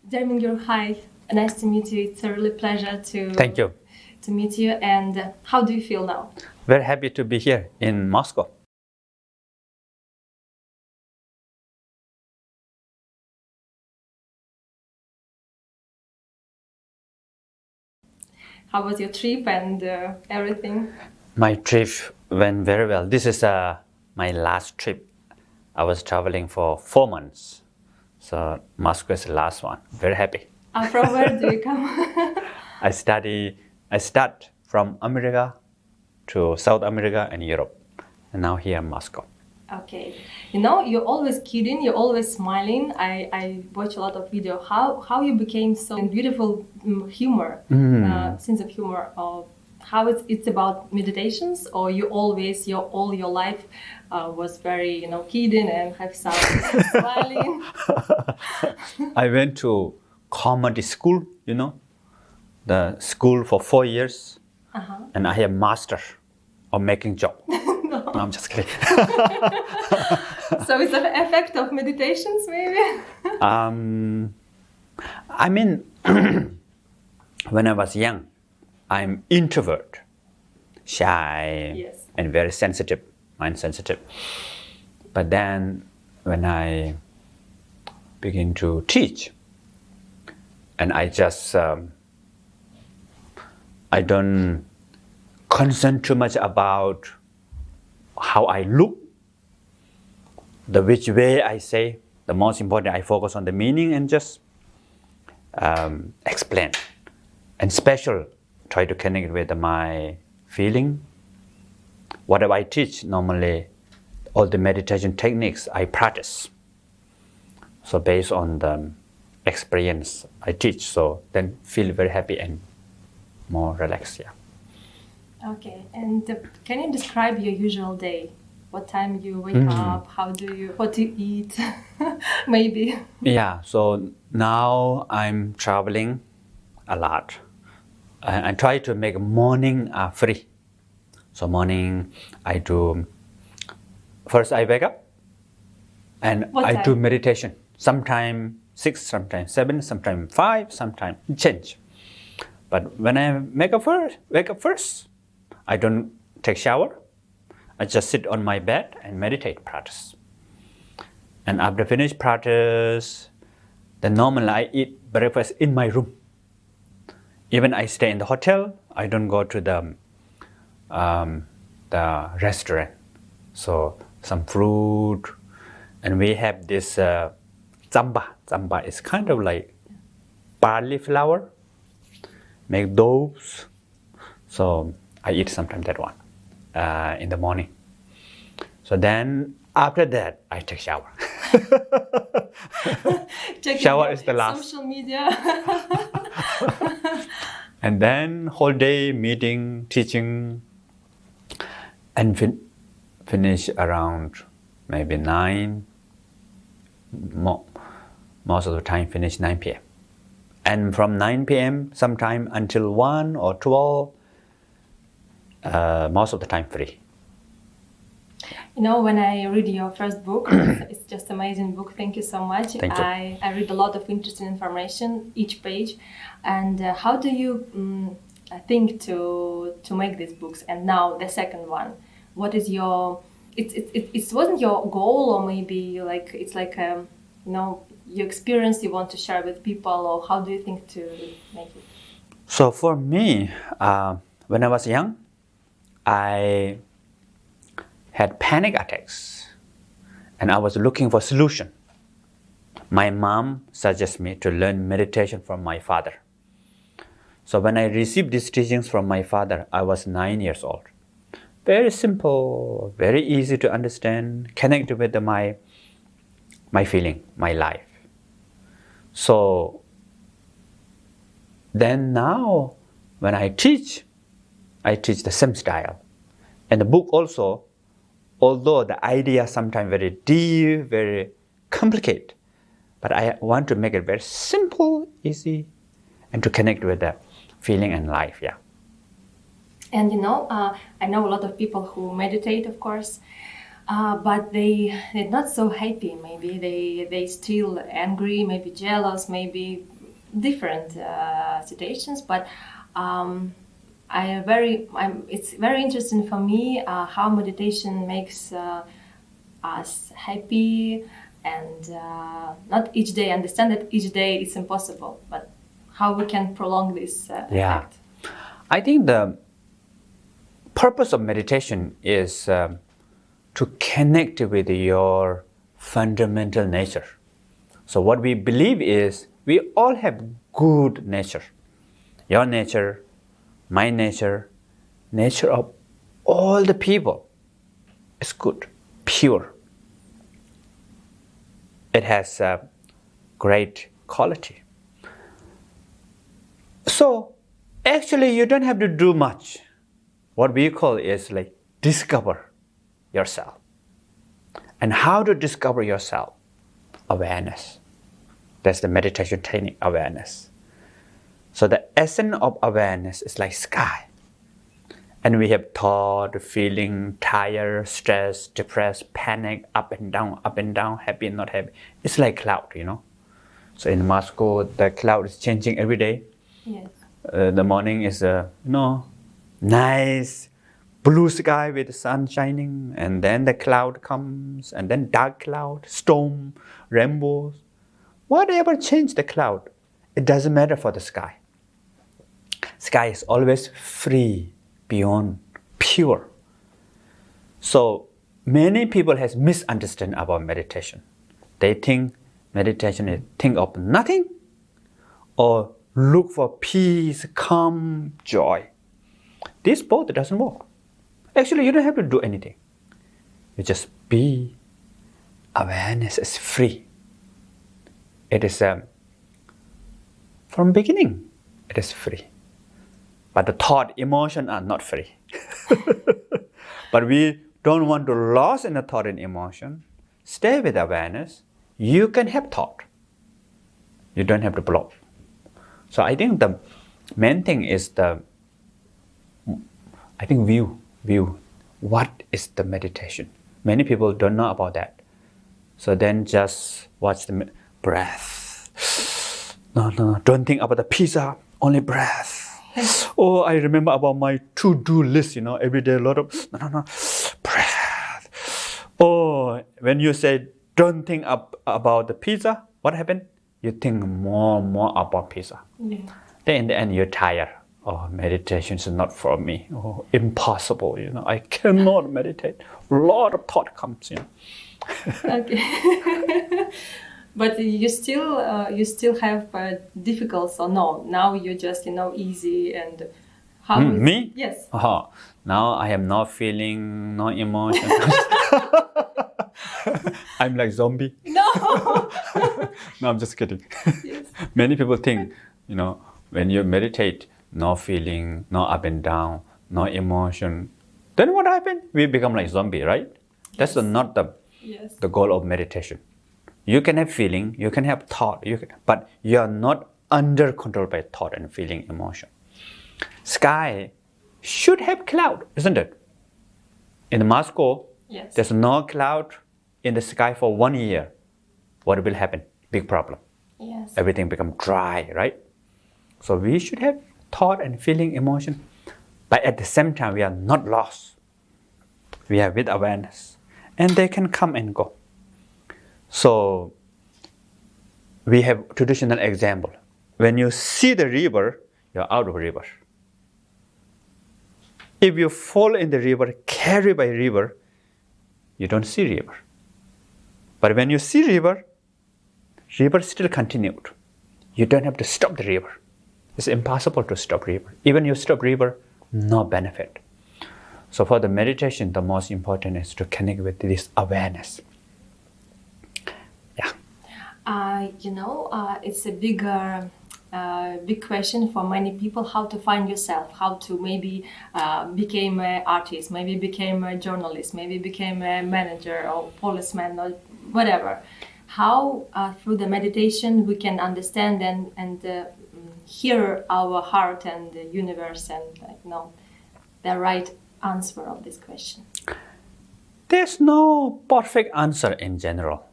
Dear Mingyur, hi. Nice to meet you. It's a really pleasure Thank you. to meet you. And how do you feel now? Very happy to be here in Moscow. How was your trip and everything? My trip went very well. This is my last trip. I was traveling for 4 months. So Moscow is the last one. Very happy. From where do you come? I start from America to South America and Europe. And now here in Moscow. Okay. You know, you're always kidding, you're always smiling. I watch a lot of video. How you became so beautiful humor, sense of humor. How it's about meditations, or you always all your life was very kidding and have some smiling. I went to comedy school, the school for 4 years, and I have master of making joke. No, I'm just kidding. So it's an effect of meditations, maybe? I mean, when I was young, I'm introvert, shy, Yes. and very sensitive, mind sensitive. But then when I begin to teach, and I just, I don't concern too much about how I look, which way I say. The most important, I focus on the meaning and just explain. And special, try to connect with my feeling. Whatever I teach, normally, all the meditation techniques I practice. So based on the experience I teach, so then feel very happy and more relaxed, yeah. Okay, and can you describe your usual day? What time you wake up? What do you eat? Maybe. Yeah, so now I'm traveling a lot. I try to make morning free. So morning I do, first I wake up and What I time? do meditation. Sometimes 6, sometimes 7, sometimes 5, sometimes change. But when I wake up first, I don't take shower. I just sit on my bed and meditate practice. And after finish practice, then normally I eat breakfast in my room. Even I stay in the hotel, I don't go to the restaurant. So some fruit, and we have this zamba. Zamba is kind of like barley flour, make doughs. So I eat sometimes that one in the morning. So then after that, I take shower. Shower is the last. Social media. And then whole day meeting, teaching, and finish around maybe 9. Most of the time finish 9 p.m. And from 9 p.m. sometime until 1 or 12, most of the time free. You know, when I read your first book, it's just amazing book. Thank you so much. Thank you. I read a lot of interesting information each page. And how do you think to make these books? And now the second one, what is your? It wasn't your goal, or maybe like it's like your experience you want to share with people, or how do you think to make it? So for me, when I was young, I had panic attacks, and I was looking for solution. My mom suggested me to learn meditation from my father. So when I received these teachings from my father, I was 9 years old. Very simple, very easy to understand, connected with my feeling, my life. So then now, when I teach the same style. And the book also, although the idea sometimes very deep, very complicated, but I want to make it very simple, easy, and to connect with the feeling and life, yeah. And I know a lot of people who meditate, of course, but they're not so happy. Maybe they still angry, maybe jealous, maybe different situations, but it's very interesting for me how meditation makes us happy, and not each day. Understand that each day it's impossible, but how we can prolong this effect. I think the purpose of meditation is to connect with your fundamental nature. So what we believe is we all have good nature. Your nature, my nature, nature of all the people is good, pure. It has a great quality. So actually you don't have to do much. What we call is like discover yourself. And how to discover yourself? Awareness. That's the meditation technique, awareness. So the essence of awareness is like sky. And we have thought, feeling, tired, stressed, depressed, panic, up and down, happy, not happy. It's like cloud, you know. So in Moscow, the cloud is changing every day. Yes. The morning is, nice blue sky with the sun shining, and then the cloud comes, and then dark cloud, storm, rainbows. Whatever change the cloud, it doesn't matter for the sky. Sky is always free, beyond, pure. So many people has misunderstood about meditation. They think meditation is think of nothing or look for peace, calm, joy. This both doesn't work. Actually, you don't have to do anything. You just be. Awareness is free. It is from beginning, it is free. But the thought, emotion are not free. But we don't want to lose in the thought and emotion. Stay with awareness. You can have thought. You don't have to block. So I think the main thing is view. What is the meditation? Many people don't know about that. So then just watch the breath. No, don't think about the pizza, only breath. Oh, I remember about my to-do list, every day a lot of, breath. Oh, when you say don't think about the pizza, what happened? You think more about pizza. Yeah. Then in the end, you're tired. Oh, meditation is not for me. Oh, impossible, I cannot meditate. A lot of thought comes, Okay. But you still have difficulties, or no? Now you're just easy and how? Me? Yes. Now I am not feeling, no emotion. I'm like zombie. No. No, I'm just kidding. Yes. Many people think, when you meditate, no feeling, no up and down, no emotion. Then what happens? We become like zombie, right? Yes. That's not the goal of meditation. You can have feeling, you can have thought, but you are not under control by thought and feeling, emotion. Sky should have cloud, isn't it? In Moscow, Yes. There's no cloud in the sky for 1 year. What will happen? Big problem. Yes. Everything become dry, right? So we should have thought and feeling, emotion, but at the same time we are not lost. We are with awareness, and they can come and go. So we have traditional example. When you see the river, you're out of river. If you fall in the river, carried by river, you don't see river. But when you see river still continued. You don't have to stop the river. It's impossible to stop river. Even you stop river, no benefit. So for the meditation, the most important is to connect with this awareness. Yeah. It's a big question for many people, how to find yourself, how to maybe become an artist, maybe become a journalist, maybe become a manager or policeman or whatever. How through the meditation we can understand and hear our heart and the universe and the right answer of this question. There's no perfect answer in general.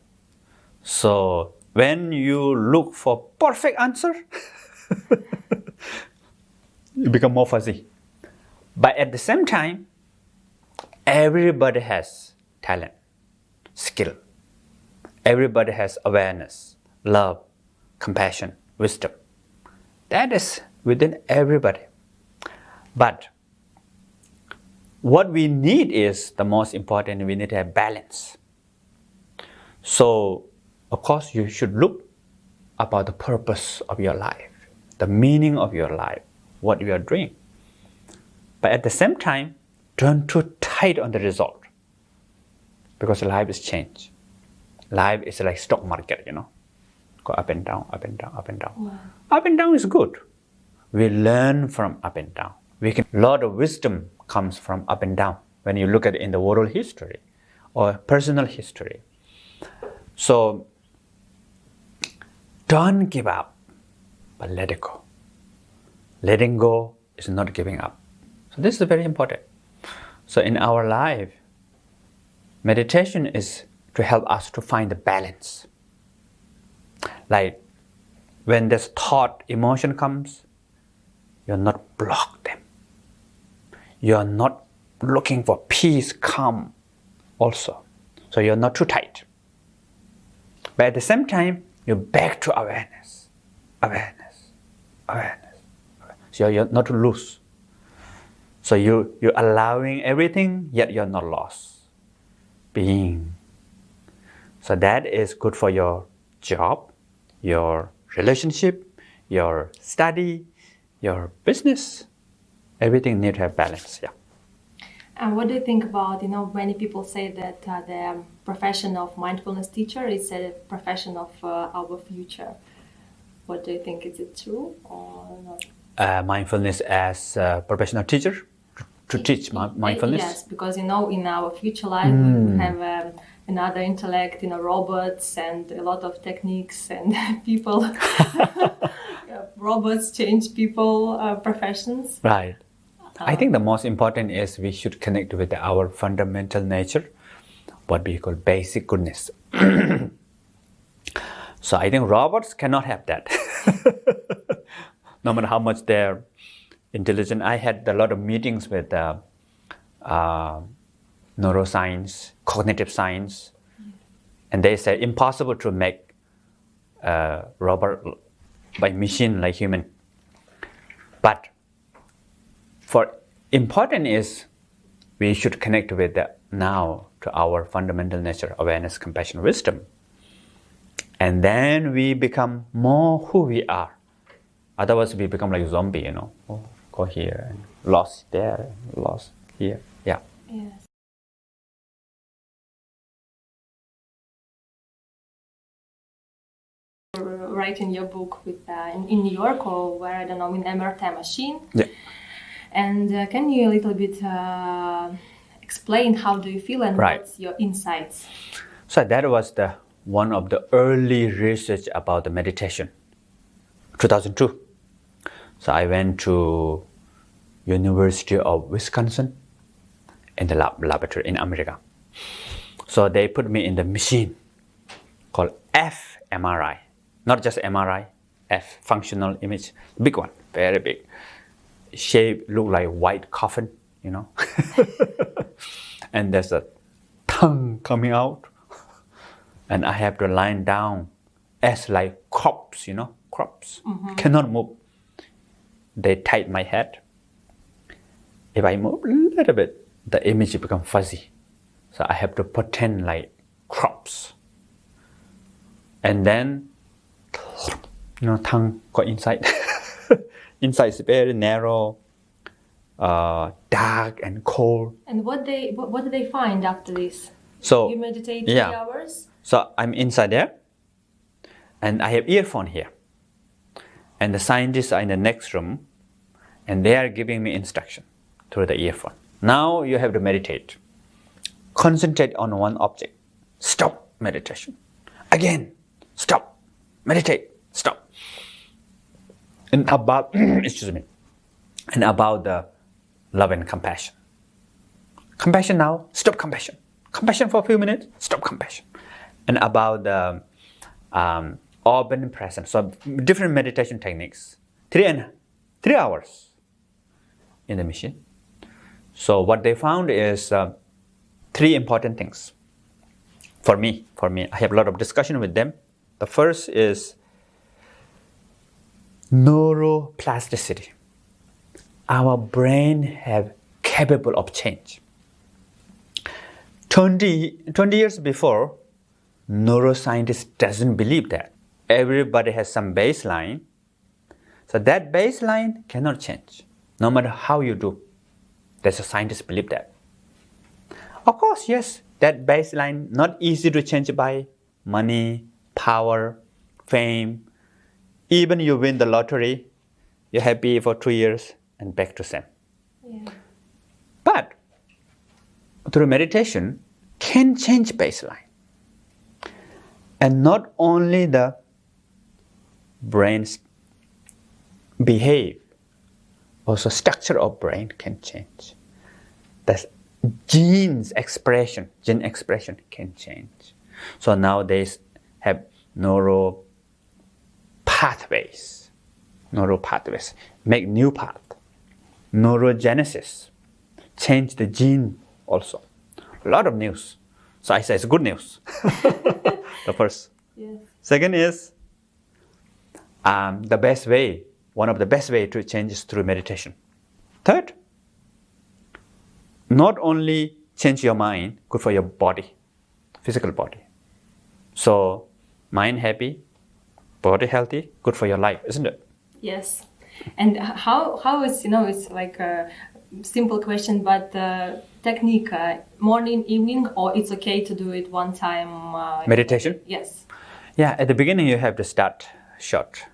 So when you look for perfect answer, you become more fuzzy. But at the same time, everybody has talent, skill. Everybody has awareness, love, compassion, wisdom. That is within everybody. But what we need is the most important, we need to have balance. So, of course, you should look about the purpose of your life, the meaning of your life, what you are doing. But at the same time, don't too tight on the result. Because life is change. Life is like stock market, Go up and down, up and down, up and down. Wow. Up and down is good. We learn from up and down. A lot of wisdom comes from up and down when you look at it in the world history or personal history. So, don't give up, but let it go. Letting go is not giving up. So this is very important. So in our life, meditation is to help us to find the balance. Like when this thought, emotion comes, you're not block them. You're not looking for peace, calm also. So you're not too tight. But at the same time, you're back to awareness. Awareness. Awareness. So you're not loose. So you're allowing everything, yet you're not lost. Being. So that is good for your job, your relationship, your study, your business. Everything needs to have balance. Yeah. And what do you think about, many people say that the profession of mindfulness teacher is a profession of our future. What do you think? Is it true or not? Mindfulness as a professional teacher to teach mindfulness? Yes, because, in our future life, we have another intellect, robots and a lot of techniques and people. Robots change people, professions. Right. I think the most important is we should connect with our fundamental nature, what we call basic goodness. So I think robots cannot have that. No matter how much they're intelligent. I had a lot of meetings with neuroscience, cognitive science, and they say impossible to make a robot by machine like human. But for important is we should connect with now to our fundamental nature, awareness, compassion, wisdom. And then we become more who we are. Otherwise we become like zombie, Oh, go here and lost there, and lost here. Yeah. Yes. Writing your book with in New York or where, I don't know, in MRT machine. Yeah. And can you a little bit explain how do you feel and what's your insights? So that was one of the early research about the meditation, 2002. So I went to University of Wisconsin in the laboratory in America. So they put me in the machine called fMRI, not just MRI, F, functional image, big one, very big. Shape look like white coffin, and there's a tongue coming out, and I have to lie down as like crops, crops, cannot move. They tied my head. If I move a little bit, the image becomes fuzzy. So I have to pretend like crops. And then, tongue got inside. Inside is very narrow, dark and cold. And what did they find after this? So you meditate 3 hours? So I'm inside there, and I have earphone here. And the scientists are in the next room, and they are giving me instruction through the earphone. Now you have to meditate. Concentrate on one object. Stop meditation. Again, stop. Meditate. Stop. And about, and about the love and compassion. Compassion now, stop compassion. Compassion for a few minutes, stop compassion. And about the or being present. So different meditation techniques. 3 hours in the machine. So what they found is 3 important things. For me, I have a lot of discussion with them. The first is neuroplasticity. Our brain have capable of change. 20 years before, neuroscientists doesn't believe that. Everybody has some baseline. So that baseline cannot change, no matter how you do. That's a scientist believe that. Of course, yes, that baseline not easy to change by money, power, fame. Even you win the lottery, you're happy for 2 years and back to same. Yeah. But through meditation, can change baseline. And not only the brain's behave, also structure of brain can change. The gene expression can change. So nowadays have neural pathways, make new path. Neurogenesis, change the gene also. A lot of news. So I say it's good news. The first. Yes. Second is the best way, one of the best way to change is through meditation. Third, not only change your mind, good for your body, physical body. So mind happy, body healthy, good for your life, isn't it? Yes. And how is, it's like a simple question, but technique, morning, evening, or it's okay to do it one time? Meditation? Yes. Yeah, at the beginning you have to start short.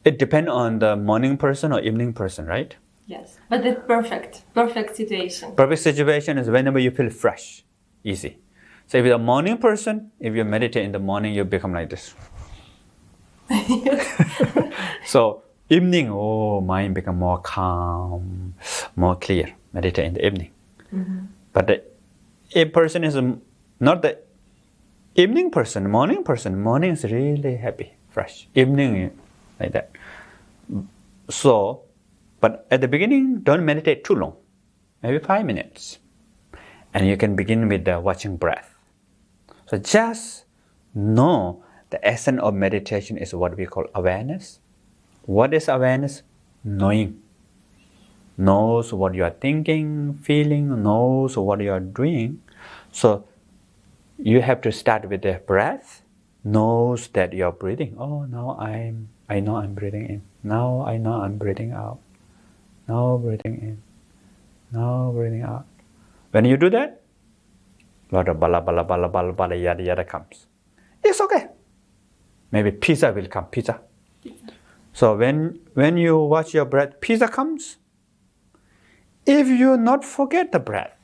It depends on the morning person or evening person, right? Yes, but the perfect situation. Perfect situation is whenever you feel fresh, easy. So if you're a morning person, if you meditate in the morning, you become like this. So evening, mind become more calm, more clear. Meditate in the evening. Mm-hmm. But a person is not the evening person, morning person. Morning is really happy, fresh. Evening, like that. So, but at the beginning, don't meditate too long. Maybe 5 minutes. And you can begin with the watching breath. So just know the essence of meditation is what we call awareness. What is awareness? Knowing. Knows what you are thinking, feeling, knows what you are doing. So you have to start with the breath, knows that you are breathing. Oh, now I know I'm breathing in. Now I know I'm breathing out. Now breathing in. Now breathing out. When you do that, a lot of bala yada comes. It's okay. Maybe pizza will come, pizza. So when you watch your breath, pizza comes. If you not forget the breath,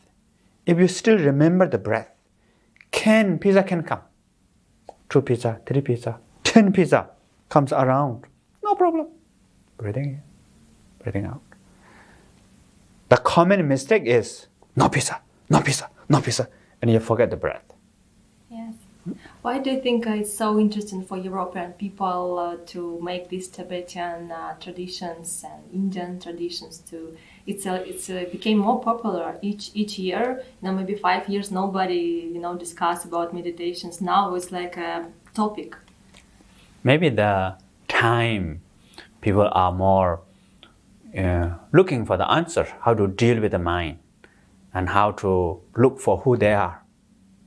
if you still remember the breath, pizza can come. 2 pizza, 3 pizza, 10 pizza comes around. No problem. Breathing in, breathing out. The common mistake is no pizza, no pizza, no pizza, and you forget the breath. Yes. Why do you think it's so interesting for European people to make these Tibetan traditions and Indian traditions to? It's became more popular each year. Maybe 5 years nobody discuss about meditations. Now it's like a topic. Maybe the time people are more looking for the answer, how to deal with the mind, and how to look for who they are.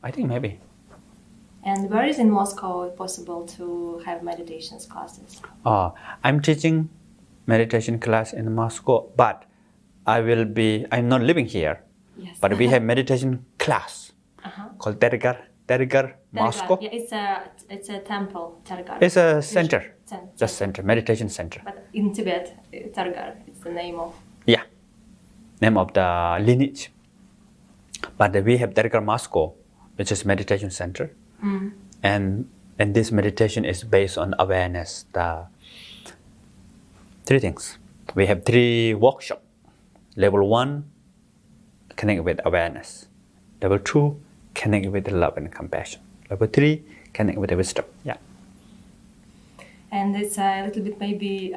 I think maybe. And where is in Moscow possible to have meditations classes? I'm teaching meditation class in Moscow, but I'm not living here. Yes. But we have meditation class called Terdar Moskva. Yeah, it's a temple, Terdar. It's a center, just center, meditation center. But in Tibet, Terdar, it's the name of. Yeah, name of the lineage. But we have Terdar Moskva, which is meditation center. Mm. And this meditation is based on awareness. The 3 things. We have 3 workshops. Level 1, connect with awareness. Level 2, connect with love and compassion. Level 3, connect with the wisdom. Yeah. And it's a little bit maybe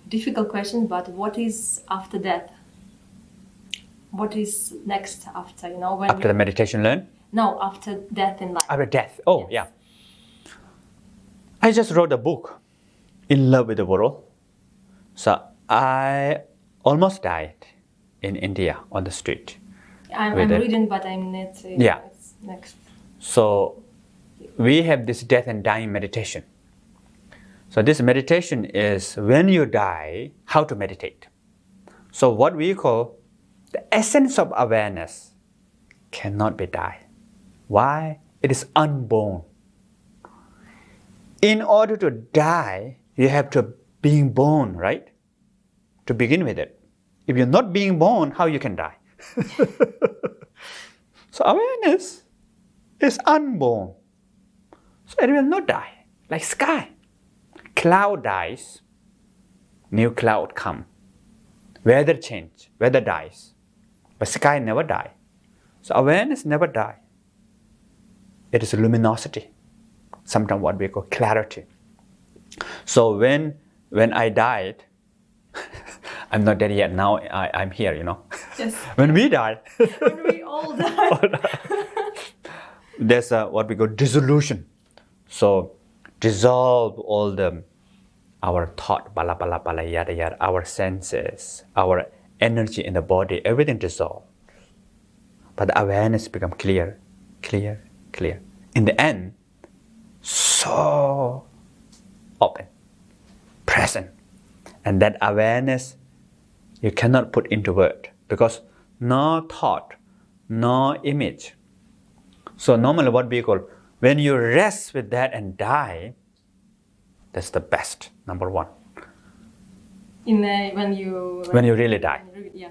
difficult question, but what is after death? What is next after, when After the meditation learn? No, after death in life. After death. Oh, Yes. yeah. I just wrote a book, In Love with the World. So I almost died in India on the street. I'm with it. reading, but I'm not. Yeah. It's next. So we have this death and dying meditation. So this meditation is when you die, how to meditate. So what we call the essence of awareness cannot be died. Why? It is unborn. In order to die, you have to being born, right? To begin with it. If you're not being born, how you can die? So awareness is unborn. So it will not die. Like sky. Cloud dies, new cloud come. Weather change, weather dies. But sky never die. So awareness never die. It is luminosity. Sometimes what we call clarity. So when I died, I'm not dead yet. Now I'm here, Yes. When we die, When we all die. there's what we call dissolution. So dissolve all our thought, bala bala bala yada yada, our senses, our energy in the body, everything dissolve. But the awareness become clear, clear, clear. In the end, so open, present. And that awareness you cannot put into word because no thought, no image. So normally what we call, when you rest with that and die, that's the best, number one. When you really die. Yeah.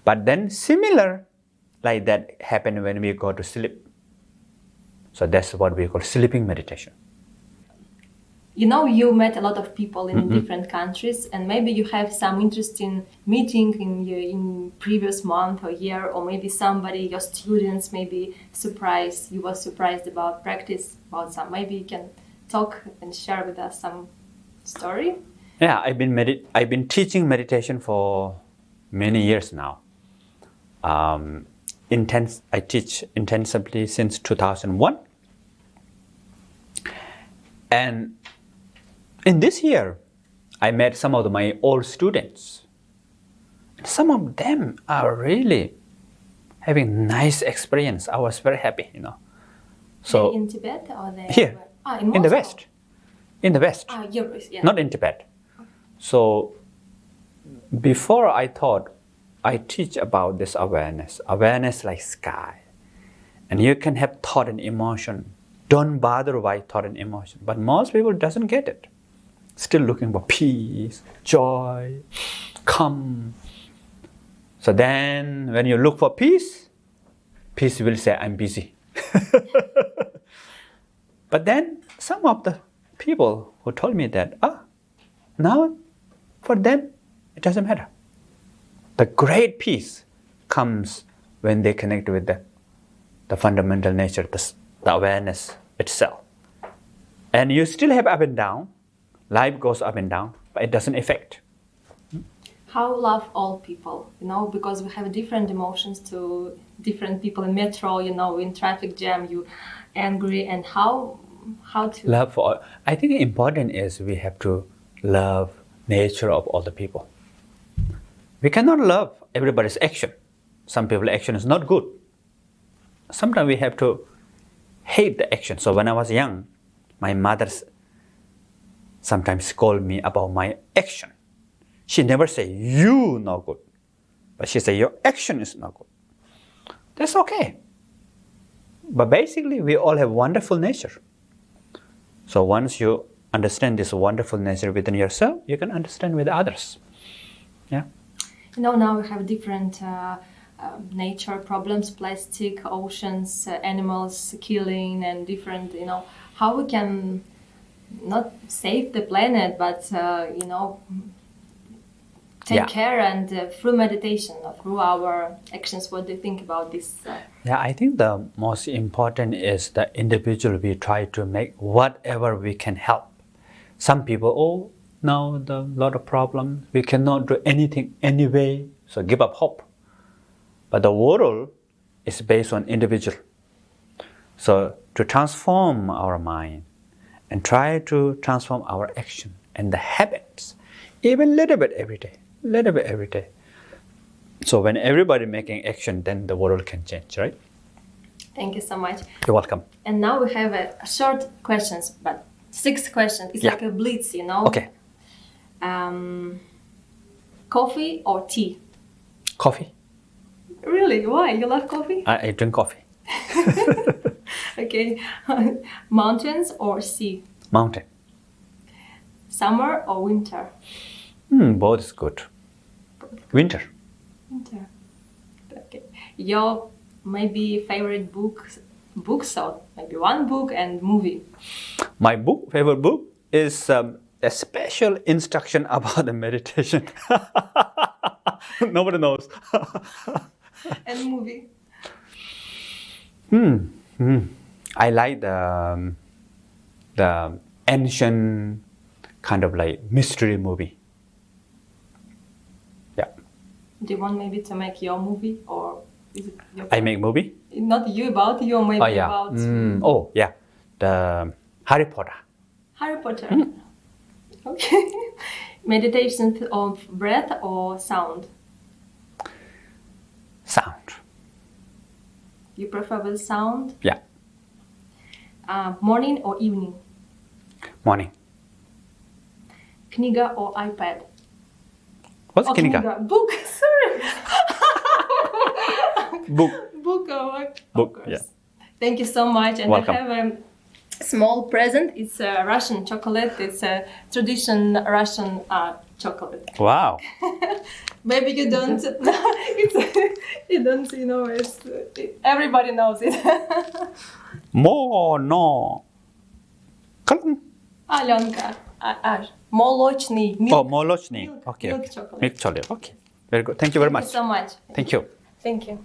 But then similar like that happen when we go to sleep. So that's what we call sleeping meditation. You met a lot of people in different countries, and maybe you have some interesting meeting in previous month or year, or maybe somebody, your students, maybe you were surprised about practice, about some. Maybe you can talk and share with us some story. Yeah, I've been teaching meditation for many years now. I teach intensively since 2001. And in this year, I met some of my old students. Some of them are really having nice experience. I was very happy, So They in Tibet or they here, in the West. In the West. Europe, yeah. Not in Tibet. So before I thought, I teach about this awareness like sky. And you can have thought and emotion. Don't bother by thought and emotion. But most people doesn't get it. Still looking for peace, joy, calm. So then when you look for peace will say, I'm busy. But then some of the people who told me that, now for them, it doesn't matter. The great peace comes when they connect with the fundamental nature, the awareness itself. And you still have up and down. Life goes up and down, but it doesn't affect. How love all people, because we have different emotions to different people in metro, in traffic jam, you angry, and how to love for all. I think important is we have to love nature of all the people. We cannot love everybody's action. Some people's action is not good. Sometimes we have to hate the action. So when I was young, my mother sometimes scold me about my action. She never say, you not good. But she say, your action is not good. That's okay. But basically, we all have wonderful nature. So once you understand this wonderful nature within yourself, you can understand with others. Yeah. Now we have different nature problems, plastic, oceans, animals killing, and different, how we can not save the planet, but, take care and through meditation, through our actions. What do you think about this? Yeah, I think the most important is the individual. We try to make whatever we can help Some people, oh, now the lot of problems. We cannot do anything anyway, so give up hope. But the world is based on individual. So to transform our mind and try to transform our action and the habits, even little bit every day. So when everybody making action, then the world can change, right? Thank you so much. You're welcome. And now we have a short questions, but 6 questions. It's like a blitz, you know? Okay. Coffee or tea? Coffee. Really? Why? You love coffee? I drink coffee. Okay. Mountains or sea? Mountain. Summer or winter? Both is good. Winter. Winter. Okay. Your maybe favorite books, so maybe one book and movie. My favorite book is a special instruction about the meditation. Nobody knows. And movie? I like the ancient kind of like mystery movie. Yeah. Do you want maybe to make your movie, or is it your I make movie? Not you, about you, maybe about the Harry Potter. Harry Potter. Okay. Meditation of breath or sound? Sound. You prefer with sound? Yeah. Morning or evening? Morning. Kniga or iPad? What's kniga? Book, sorry. Book. Book, Book, of course. yeah. Thank you so much. And Welcome. I have a small present. It's a Russian chocolate. It's a traditional Russian chocolate. Wow. Maybe you don't know. You don't, everybody knows it. Mono. Alenka. Молочный. Milk. Молочный. Milk, Okay. milk chocolate. Milk chocolate. Okay. Very good. Thank you very much. Thank you so much. Thank you. Thank you.